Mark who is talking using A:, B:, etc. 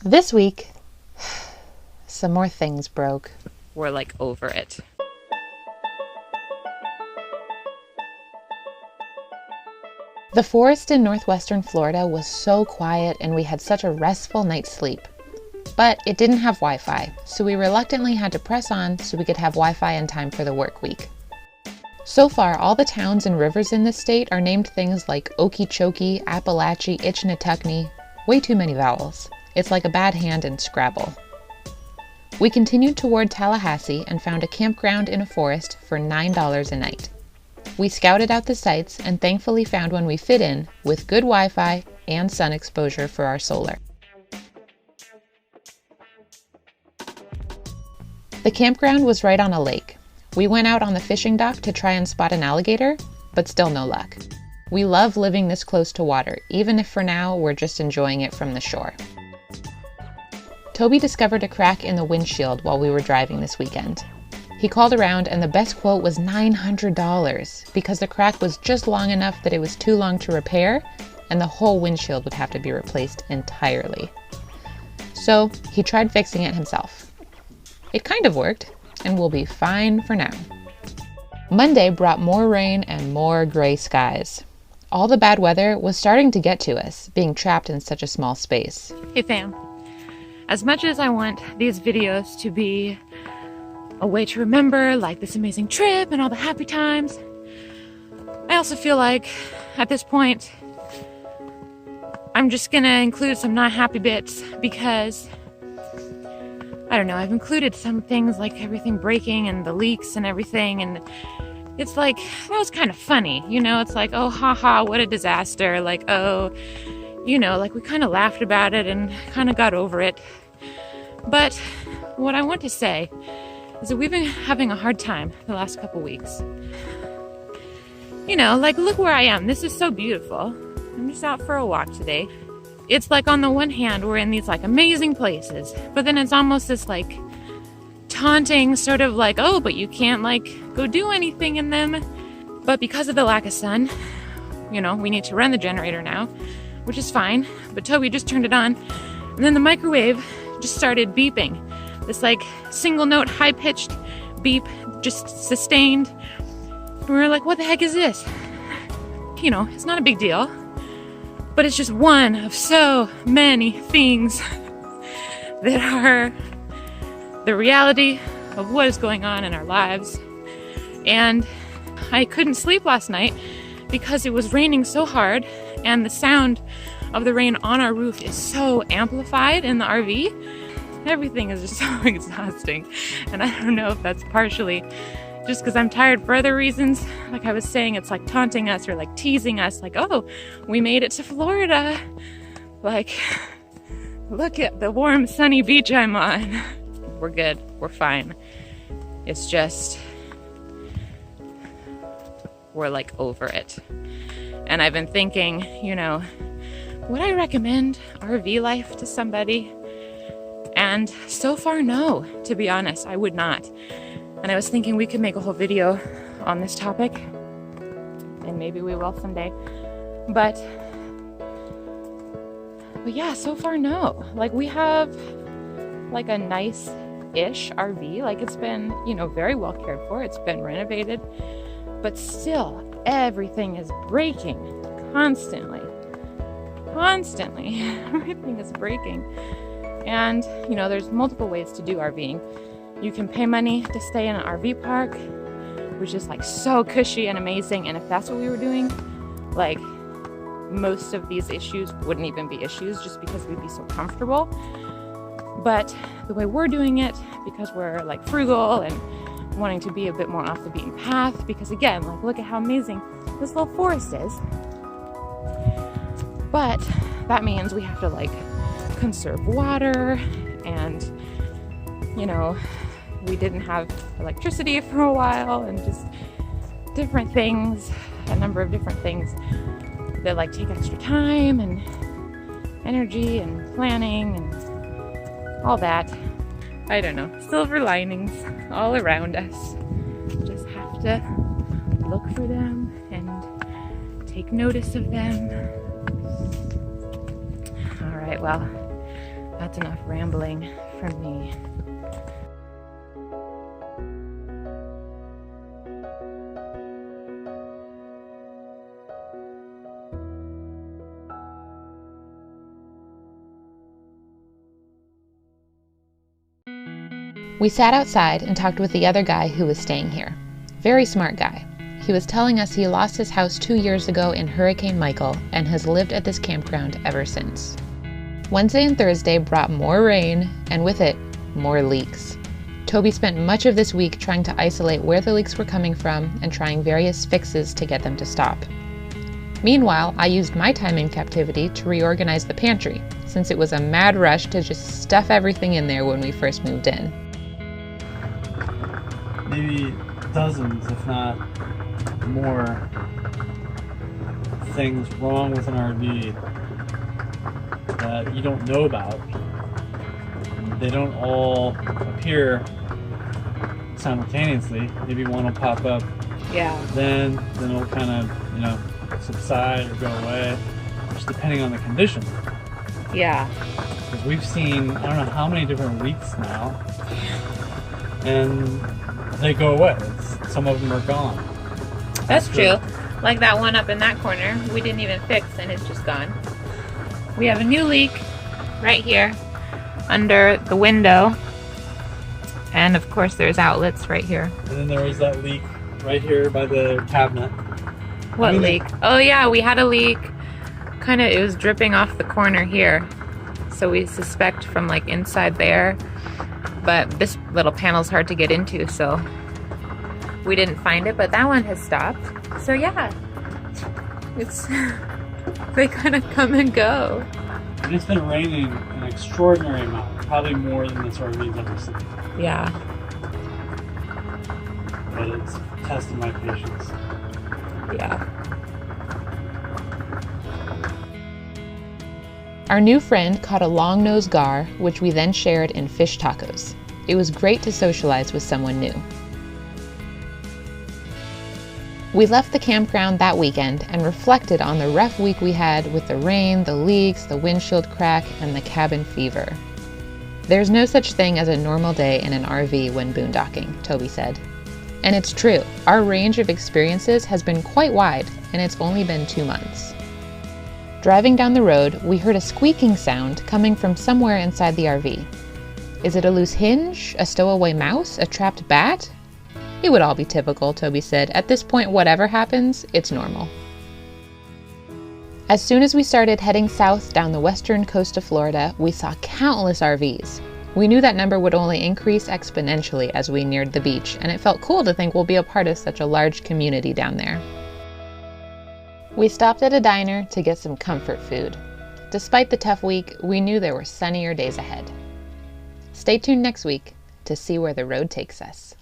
A: This week, some more things broke.
B: We're like over it.
A: The forest in northwestern Florida was so quiet and we had such a restful night's sleep. But it didn't have Wi-Fi, so we reluctantly had to press on so we could have Wi-Fi in time for the work week. So far, all the towns and rivers in this state are named things like Okeechobee, Appalachie, Ichnetucknee. Way too many vowels. It's like a bad hand in Scrabble. We continued toward Tallahassee and found a campground in a forest for $9 a night. We scouted out the sites and thankfully found one we fit in with good Wi-Fi and sun exposure for our solar. The campground was right on a lake. We went out on the fishing dock to try and spot an alligator, but still no luck. We love living this close to water, even if for now we're just enjoying it from the shore. Toby discovered a crack in the windshield while we were driving this weekend. He called around and the best quote was $900 because the crack was just long enough that it was too long to repair and the whole windshield would have to be replaced entirely. So he tried fixing it himself. It kind of worked and we'll be fine for now. Monday brought more rain and more gray skies. All the bad weather was starting to get to us, being trapped in such a small space.
B: Hey fam, as much as I want these videos to be a way to remember like this amazing trip and all the happy times, I also feel like at this point I'm just gonna include some not happy bits because I don't know, I've included some things like everything breaking and the leaks and everything, and it's like, that was kind of funny, you know? It's like, oh, haha, what a disaster. Like, oh, you know, like we kind of laughed about it and kind of got over it. But what I want to say is that we've been having a hard time the last couple weeks. You know, like, look where I am. This is so beautiful. I'm just out for a walk today. It's like on the one hand, we're in these like amazing places, but then it's almost this like taunting sort of like, oh, but you can't like go do anything in them. But because of the lack of sun, you know, we need to run the generator now, which is fine. But Toby just turned it on and then the microwave just started beeping. This like single note, high pitched beep, just sustained. And we were like, what the heck is this? You know, it's not a big deal. But it's just one of so many things that are the reality of what is going on in our lives. And I couldn't sleep last night because it was raining so hard and the sound of the rain on our roof is so amplified in the RV. Everything is just so exhausting. And I don't know if that's partially just because I'm tired for other reasons. Like I was saying, it's like taunting us or like teasing us, like, oh, we made it to Florida. Like, look at the warm, sunny beach I'm on. We're good. We're fine. It's just, we're like over it. And I've been thinking, you know, would I recommend RV life to somebody? And so far, no, to be honest, I would not. And I was thinking we could make a whole video on this topic, and maybe we will someday. But yeah, so far, no. Like, we have like a nice-ish RV. Like, it's been, you know, very well cared for. It's been renovated, but still, everything is breaking constantly. Everything is breaking. And, you know, there's multiple ways to do RVing. You can pay money to stay in an RV park, which is like so cushy and amazing. And if that's what we were doing, like most of these issues wouldn't even be issues just because we'd be so comfortable. But the way we're doing it, because we're like frugal and wanting to be a bit more off the beaten path, because again, like look at how amazing this little forest is. But that means we have to like conserve water and, you know, we didn't have electricity for a while and just different things, a number of different things that like take extra time and energy and planning and all that. I don't know, silver linings all around us. Just have to look for them and take notice of them. All right, well, That's enough rambling from me.
A: We sat outside and talked with the other guy who was staying here. Very smart guy. He was telling us he lost his house 2 years ago in Hurricane Michael and has lived at this campground ever since. Wednesday and Thursday brought more rain, and with it, more leaks. Toby spent much of this week trying to isolate where the leaks were coming from and trying various fixes to get them to stop. Meanwhile, I used my time in captivity to reorganize the pantry, since it was a mad rush to just stuff everything in there when we first moved in.
C: Maybe dozens, if not more, things wrong with an RV that you don't know about. They don't all appear simultaneously. Maybe one will pop up.
B: Yeah.
C: Then it'll kind of, subside or go away, just depending on the condition.
B: Yeah.
C: Because we've seen, I don't know how many different leaks now, and they go away. Some of them are gone.
B: That's true. Like that one up in that corner, we didn't even fix and it's just gone. We have a new leak right here under the window. And of course there's outlets right here.
C: And then there was that leak right here by the cabinet.
B: What leak? Oh yeah, we had a leak. It was dripping off the corner here. So we suspect from like inside there. But this little panel's hard to get into, so we didn't find it, but that one has stopped. So yeah, they kind of come and go.
C: And it's been raining an extraordinary amount, probably more than this RV's ever seen.
B: Yeah.
C: But it's testing my patience.
B: Yeah.
A: Our new friend caught a long-nosed gar, which we then shared in fish tacos. It was great to socialize with someone new. We left the campground that weekend and reflected on the rough week we had with the rain, the leaks, the windshield crack, and the cabin fever. There's no such thing as a normal day in an RV when boondocking, Toby said. And it's true, our range of experiences has been quite wide, and it's only been 2 months. Driving down the road, we heard a squeaking sound coming from somewhere inside the RV. Is it a loose hinge, a stowaway mouse, a trapped bat? It would all be typical, Toby said. At this point, whatever happens, it's normal. As soon as we started heading south down the western coast of Florida, we saw countless RVs. We knew that number would only increase exponentially as we neared the beach, and it felt cool to think we'll be a part of such a large community down there. We stopped at a diner to get some comfort food. Despite the tough week, we knew there were sunnier days ahead. Stay tuned next week to see where the road takes us.